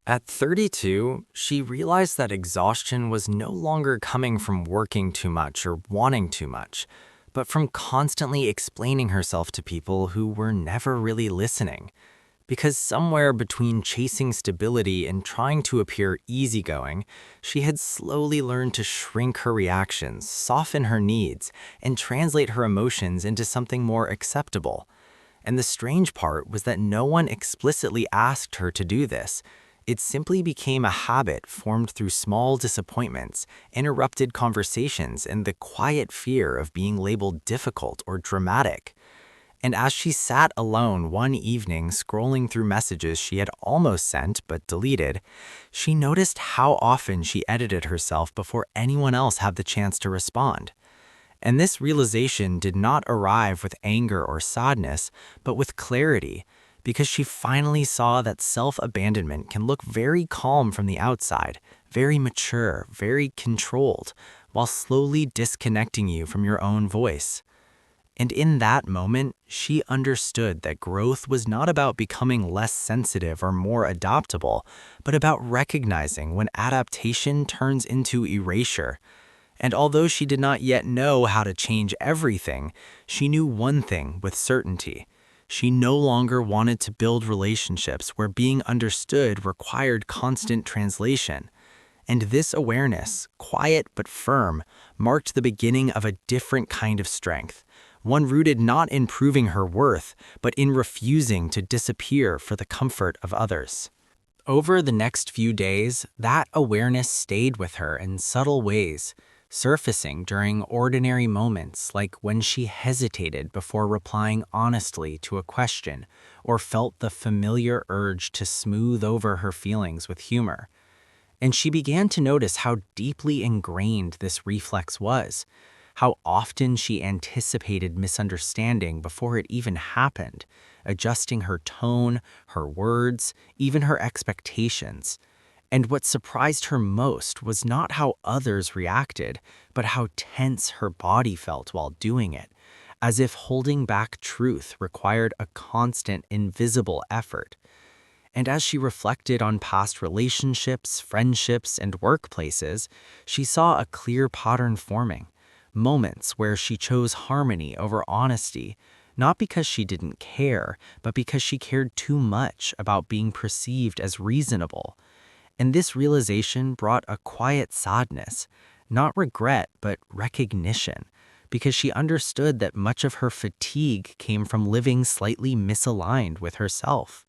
At 32, she realized that exhaustion was no longer coming from working too much or wanting too much, but from constantly explaining herself to people who were never really listening. Because somewhere between chasing stability and trying to appear easygoing, she had slowly learned to shrink her reactions, soften her needs, and translate her emotions into something more acceptable. And the strange part was that no one explicitly asked her to do this. It simply became a habit formed through small disappointments, interrupted conversations, and the quiet fear of being labeled difficult or dramatic. And as she sat alone one evening scrolling through messages she had almost sent but deleted, she noticed how often she edited herself before anyone else had the chance to respond. And this realization did not arrive with anger or sadness, but with clarity, because she finally saw that self-abandonment can look very calm from the outside, very mature, very controlled, while slowly disconnecting you from your own voice. And in that moment, she understood that growth was not about becoming less sensitive or more adaptable, but about recognizing when adaptation turns into erasure. And although she did not yet know how to change everything, she knew one thing with certainty. She no longer wanted to build relationships where being understood required constant translation. And this awareness, quiet but firm, marked the beginning of a different kind of strength, one rooted not in proving her worth, but in refusing to disappear for the comfort of others. Over the next few days, that awareness stayed with her in subtle ways, surfacing during ordinary moments like when she hesitated before replying honestly to a question or felt the familiar urge to smooth over her feelings with humor. And she began to notice how deeply ingrained this reflex was, how often she anticipated misunderstanding before it even happened, adjusting her tone, her words, even her expectations. And what surprised her most was not how others reacted, but how tense her body felt while doing it, as if holding back truth required a constant, invisible effort. And as she reflected on past relationships, friendships, and workplaces, she saw a clear pattern forming. Moments where she chose harmony over honesty, not because she didn't care, but because she cared too much about being perceived as reasonable. And this realization brought a quiet sadness, not regret, but recognition, because she understood that much of her fatigue came from living slightly misaligned with herself.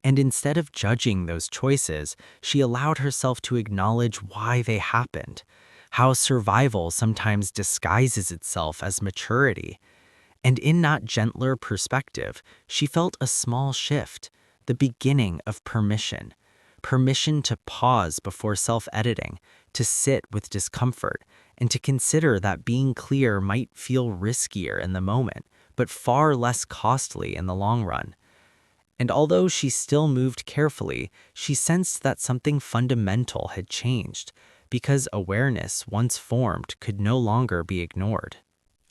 And instead of judging those choices, she allowed herself to acknowledge why they happened, how survival sometimes disguises itself as maturity. And in that gentler perspective, she felt a small shift, the beginning of permission. Permission to pause before self-editing, to sit with discomfort, and to consider that being clear might feel riskier in the moment, but far less costly in the long run. And although she still moved carefully, she sensed that something fundamental had changed, because awareness, once formed, could no longer be ignored.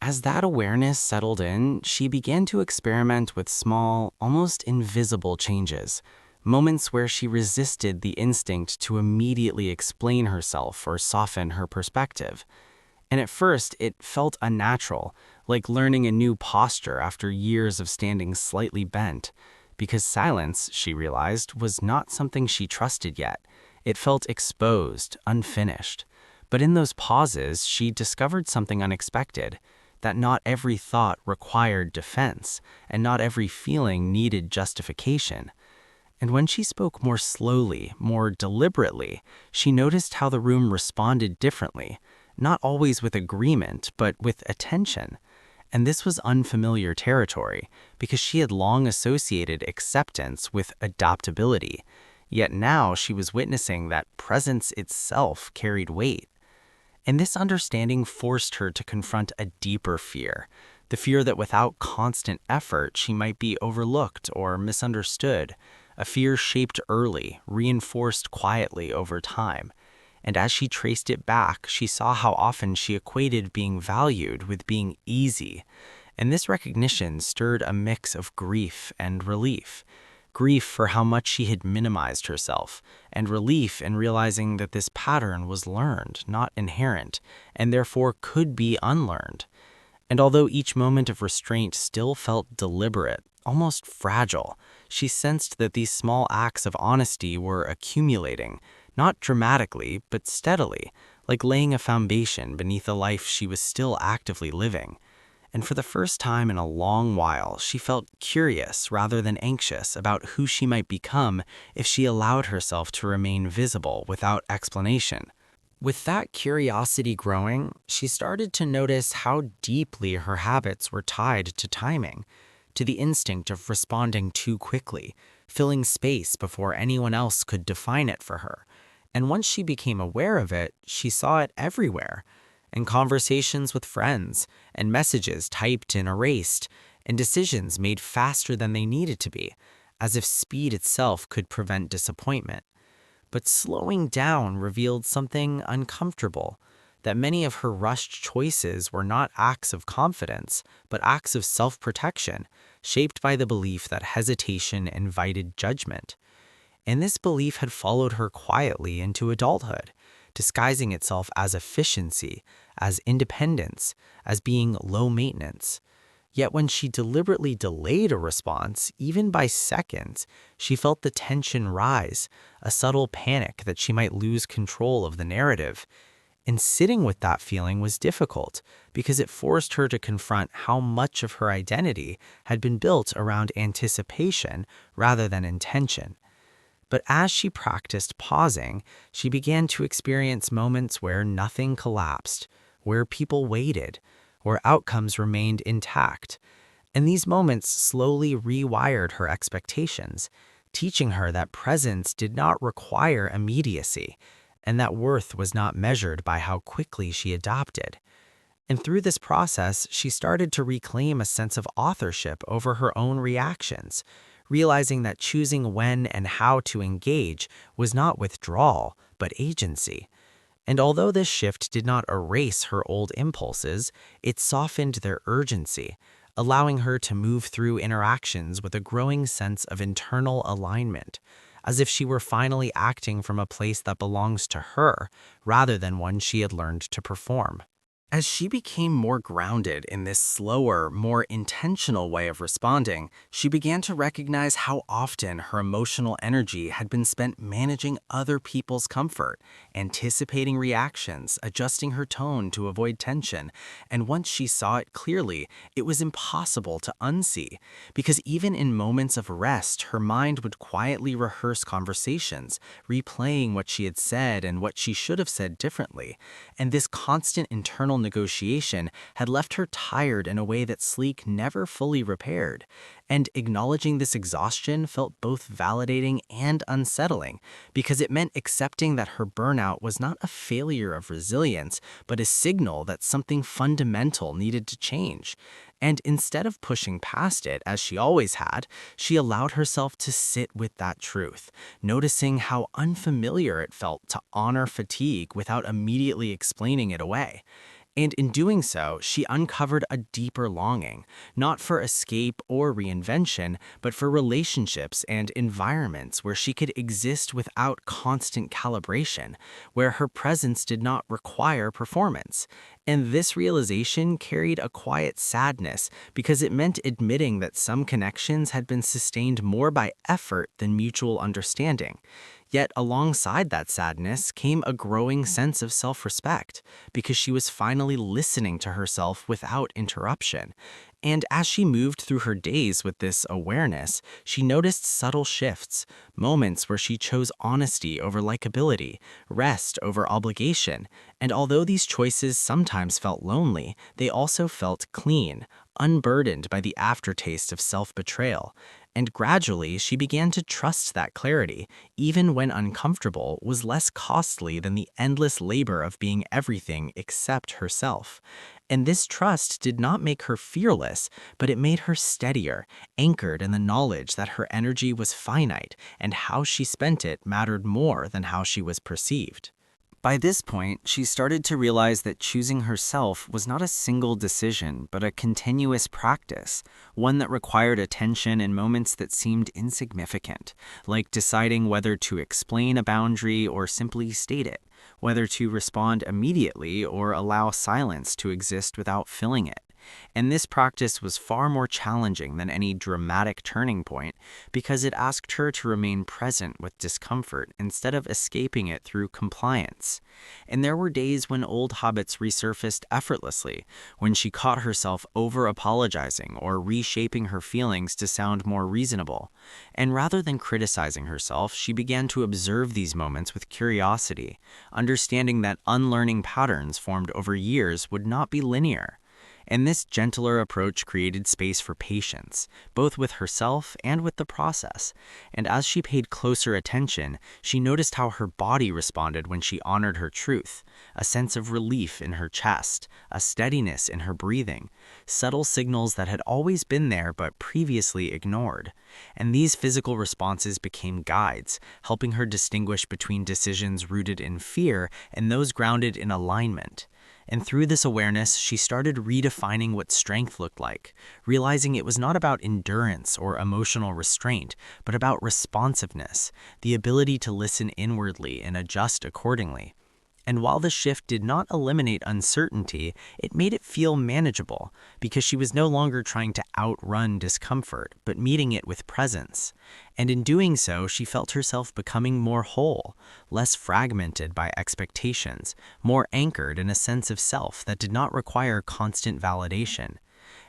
As that awareness settled in, she began to experiment with small, almost invisible changes, moments where she resisted the instinct to immediately explain herself or soften her perspective. And at first, it felt unnatural, like learning a new posture after years of standing slightly bent. Because silence, she realized, was not something she trusted yet. It felt exposed, unfinished. But in those pauses, she discovered something unexpected, that not every thought required defense, and not every feeling needed justification. And when she spoke more slowly, more deliberately, she noticed how the room responded differently, not always with agreement, but with attention. And this was unfamiliar territory, because she had long associated acceptance with adaptability. Yet now she was witnessing that presence itself carried weight. And this understanding forced her to confront a deeper fear, the fear that without constant effort she might be overlooked or misunderstood, a fear shaped early, reinforced quietly over time. And as she traced it back, she saw how often she equated being valued with being easy. And this recognition stirred a mix of grief and relief, grief for how much she had minimized herself, and relief in realizing that this pattern was learned, not inherent, and therefore could be unlearned. And although each moment of restraint still felt deliberate, almost fragile, she sensed that these small acts of honesty were accumulating, not dramatically, but steadily, like laying a foundation beneath a life she was still actively living. And for the first time in a long while, she felt curious rather than anxious about who she might become if she allowed herself to remain visible without explanation. With that curiosity growing, she started to notice how deeply her habits were tied to timing, to the instinct of responding too quickly, filling space before anyone else could define it for her. And once she became aware of it, she saw it everywhere, in conversations with friends, and messages typed and erased, and decisions made faster than they needed to be, as if speed itself could prevent disappointment. But slowing down revealed something uncomfortable, that many of her rushed choices were not acts of confidence, but acts of self-protection, shaped by the belief that hesitation invited judgment. And this belief had followed her quietly into adulthood, disguising itself as efficiency, as independence, as being low maintenance. Yet when she deliberately delayed a response, even by seconds, she felt the tension rise, a subtle panic that she might lose control of the narrative. And sitting with that feeling was difficult because it forced her to confront how much of her identity had been built around anticipation rather than intention. But as she practiced pausing, she began to experience moments where nothing collapsed, where people waited, where outcomes remained intact. And these moments slowly rewired her expectations, teaching her that presence did not require immediacy, and that worth was not measured by how quickly she adopted. And through this process, she started to reclaim a sense of authorship over her own reactions, realizing that choosing when and how to engage was not withdrawal, but agency. And although this shift did not erase her old impulses, it softened their urgency, allowing her to move through interactions with a growing sense of internal alignment, as if she were finally acting from a place that belongs to her rather than one she had learned to perform. As she became more grounded in this slower, more intentional way of responding, she began to recognize how often her emotional energy had been spent managing other people's comfort, anticipating reactions, adjusting her tone to avoid tension, and once she saw it clearly, it was impossible to unsee, because even in moments of rest, her mind would quietly rehearse conversations, replaying what she had said and what she should have said differently, and this constant internal negotiation had left her tired in a way that sleep never fully repaired. And acknowledging this exhaustion felt both validating and unsettling, because it meant accepting that her burnout was not a failure of resilience, but a signal that something fundamental needed to change. And instead of pushing past it, as she always had, she allowed herself to sit with that truth, noticing how unfamiliar it felt to honor fatigue without immediately explaining it away. And in doing so, she uncovered a deeper longing, not for escape or reinvention, but for relationships and environments where she could exist without constant calibration, where her presence did not require performance. And this realization carried a quiet sadness because it meant admitting that some connections had been sustained more by effort than mutual understanding. Yet alongside that sadness came a growing sense of self-respect, because she was finally listening to herself without interruption. And as she moved through her days with this awareness, she noticed subtle shifts, moments where she chose honesty over likability, rest over obligation. And although these choices sometimes felt lonely, they also felt clean, unburdened by the aftertaste of self-betrayal. And gradually, she began to trust that clarity, even when uncomfortable, was less costly than the endless labor of being everything except herself. And this trust did not make her fearless, but it made her steadier, anchored in the knowledge that her energy was finite and how she spent it mattered more than how she was perceived. By this point, she started to realize that choosing herself was not a single decision, but a continuous practice, one that required attention in moments that seemed insignificant, like deciding whether to explain a boundary or simply state it, whether to respond immediately or allow silence to exist without filling it. And this practice was far more challenging than any dramatic turning point because it asked her to remain present with discomfort instead of escaping it through compliance. And there were days when old habits resurfaced effortlessly, when she caught herself over apologizing or reshaping her feelings to sound more reasonable. And rather than criticizing herself, she began to observe these moments with curiosity, understanding that unlearning patterns formed over years would not be linear. And this gentler approach created space for patience, both with herself and with the process. And as she paid closer attention, she noticed how her body responded when she honored her truth, a sense of relief in her chest, a steadiness in her breathing, subtle signals that had always been there but previously ignored. And these physical responses became guides, helping her distinguish between decisions rooted in fear and those grounded in alignment. And through this awareness, she started redefining what strength looked like, realizing it was not about endurance or emotional restraint, but about responsiveness, the ability to listen inwardly and adjust accordingly. And while the shift did not eliminate uncertainty, it made it feel manageable because she was no longer trying to outrun discomfort, but meeting it with presence. And in doing so, she felt herself becoming more whole, less fragmented by expectations, more anchored in a sense of self that did not require constant validation.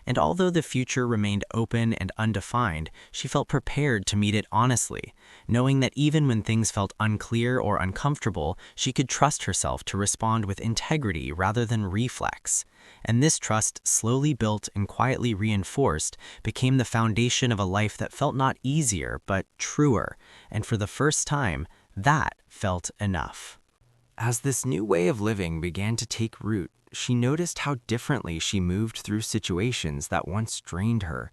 And although the future remained open and undefined, she felt prepared to meet it honestly, knowing that even when things felt unclear or uncomfortable, she could trust herself to respond with integrity rather than reflex. And this trust, slowly built and quietly reinforced, became the foundation of a life that felt not easier, but truer. And for the first time, that felt enough. As this new way of living began to take root, she noticed how differently she moved through situations that once drained her,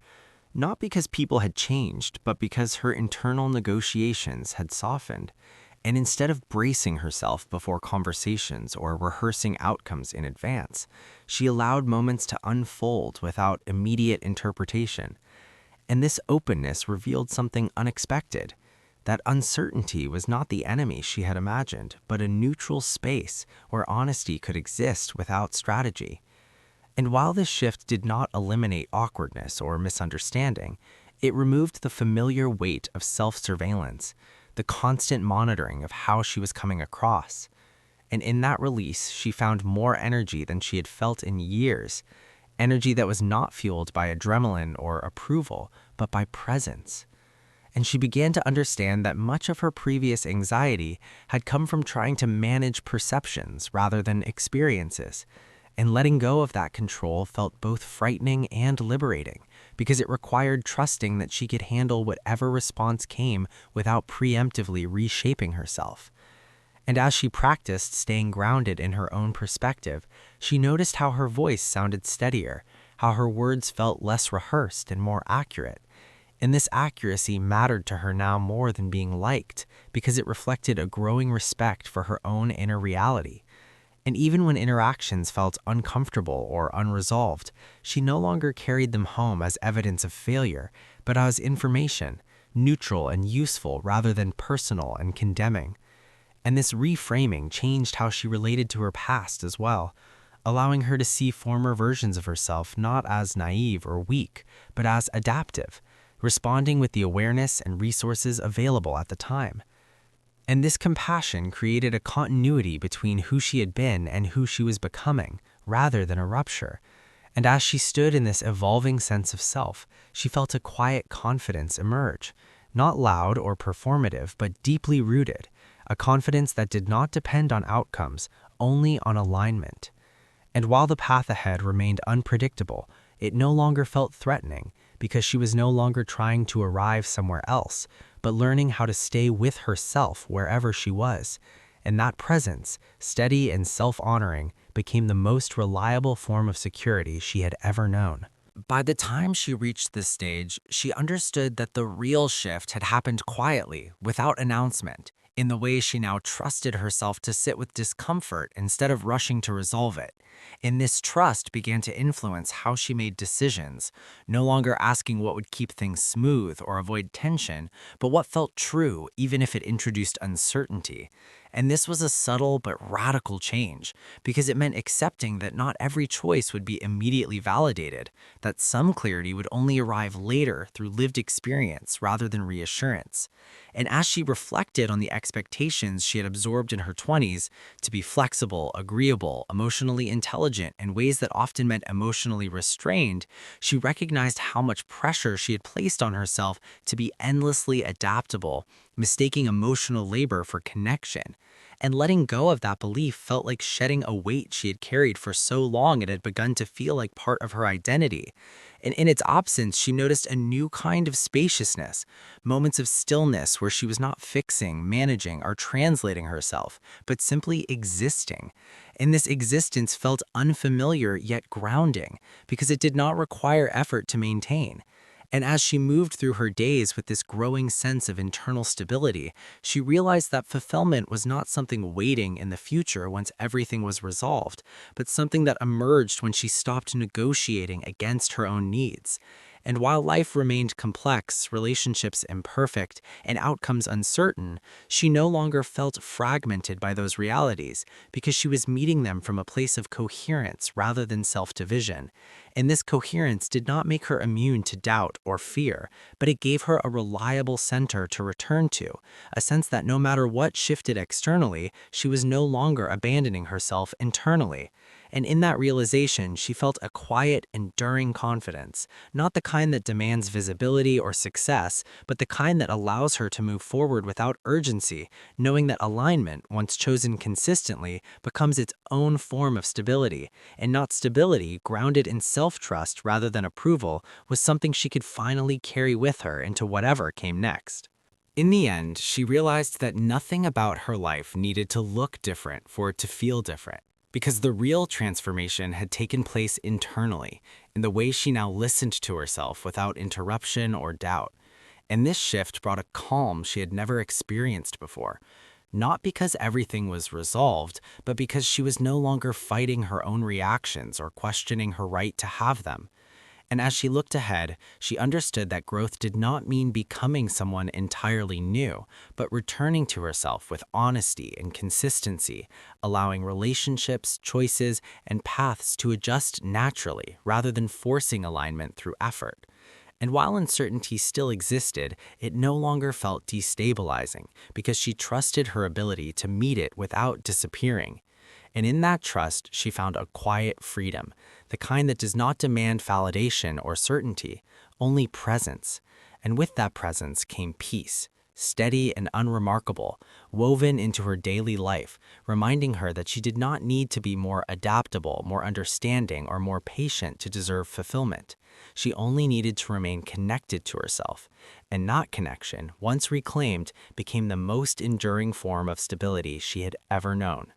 not because people had changed, but because her internal negotiations had softened. And instead of bracing herself before conversations or rehearsing outcomes in advance, she allowed moments to unfold without immediate interpretation. And this openness revealed something unexpected. That uncertainty was not the enemy she had imagined, but a neutral space where honesty could exist without strategy. And while this shift did not eliminate awkwardness or misunderstanding, it removed the familiar weight of self-surveillance, the constant monitoring of how she was coming across. And in that release, she found more energy than she had felt in years, energy that was not fueled by adrenaline or approval, but by presence. And she began to understand that much of her previous anxiety had come from trying to manage perceptions rather than experiences. And letting go of that control felt both frightening and liberating, because it required trusting that she could handle whatever response came without preemptively reshaping herself. And as she practiced staying grounded in her own perspective, she noticed how her voice sounded steadier, how her words felt less rehearsed and more accurate. And this accuracy mattered to her now more than being liked, because it reflected a growing respect for her own inner reality. And even when interactions felt uncomfortable or unresolved, she no longer carried them home as evidence of failure, but as information, neutral and useful rather than personal and condemning. And this reframing changed how she related to her past as well, allowing her to see former versions of herself not as naive or weak, but as adaptive, responding with the awareness and resources available at the time. And this compassion created a continuity between who she had been and who she was becoming, rather than a rupture. And as she stood in this evolving sense of self, she felt a quiet confidence emerge, not loud or performative, but deeply rooted, a confidence that did not depend on outcomes, only on alignment. And while the path ahead remained unpredictable, it no longer felt threatening, because she was no longer trying to arrive somewhere else, but learning how to stay with herself wherever she was. And that presence, steady and self-honoring, became the most reliable form of security she had ever known. By the time she reached this stage, she understood that the real shift had happened quietly, without announcement. in the way she now trusted herself to sit with discomfort instead of rushing to resolve it. And this trust began to influence how she made decisions, no longer asking what would keep things smooth or avoid tension, but what felt true even if it introduced uncertainty. And this was a subtle but radical change, because it meant accepting that not every choice would be immediately validated, that some clarity would only arrive later through lived experience rather than reassurance. And as she reflected on the expectations she had absorbed in her 20s to be flexible, agreeable, emotionally intelligent in ways that often meant emotionally restrained, she recognized how much pressure she had placed on herself to be endlessly adaptable, mistaking emotional labor for connection. And letting go of that belief felt like shedding a weight she had carried for so long it had begun to feel like part of her identity. And in its absence, she noticed a new kind of spaciousness, moments of stillness where she was not fixing, managing, or translating herself, but simply existing. And this existence felt unfamiliar yet grounding, because it did not require effort to maintain. And as she moved through her days with this growing sense of internal stability, she realized that fulfillment was not something waiting in the future once everything was resolved, but something that emerged when she stopped negotiating against her own needs. And while life remained complex, relationships imperfect, and outcomes uncertain, she no longer felt fragmented by those realities, because she was meeting them from a place of coherence rather than self-division. And this coherence did not make her immune to doubt or fear, but it gave her a reliable center to return to, a sense that no matter what shifted externally, she was no longer abandoning herself internally. And in that realization, she felt a quiet, enduring confidence, not the kind that demands visibility or success, but the kind that allows her to move forward without urgency, knowing that alignment, once chosen consistently, becomes its own form of stability, and not stability grounded in self-trust rather than approval, was something she could finally carry with her into whatever came next. In the end, she realized that nothing about her life needed to look different for it to feel different, because the real transformation had taken place internally, in the way she now listened to herself without interruption or doubt. And this shift brought a calm she had never experienced before, not because everything was resolved, but because she was no longer fighting her own reactions or questioning her right to have them. And as she looked ahead, she understood that growth did not mean becoming someone entirely new, but returning to herself with honesty and consistency, allowing relationships, choices, and paths to adjust naturally rather than forcing alignment through effort. And while uncertainty still existed, it no longer felt destabilizing, because she trusted her ability to meet it without disappearing. And in that trust, she found a quiet freedom, the kind that does not demand validation or certainty, only presence. And with that presence came peace, steady and unremarkable, woven into her daily life, reminding her that she did not need to be more adaptable, more understanding, or more patient to deserve fulfillment. She only needed to remain connected to herself. And that connection, once reclaimed, became the most enduring form of stability she had ever known.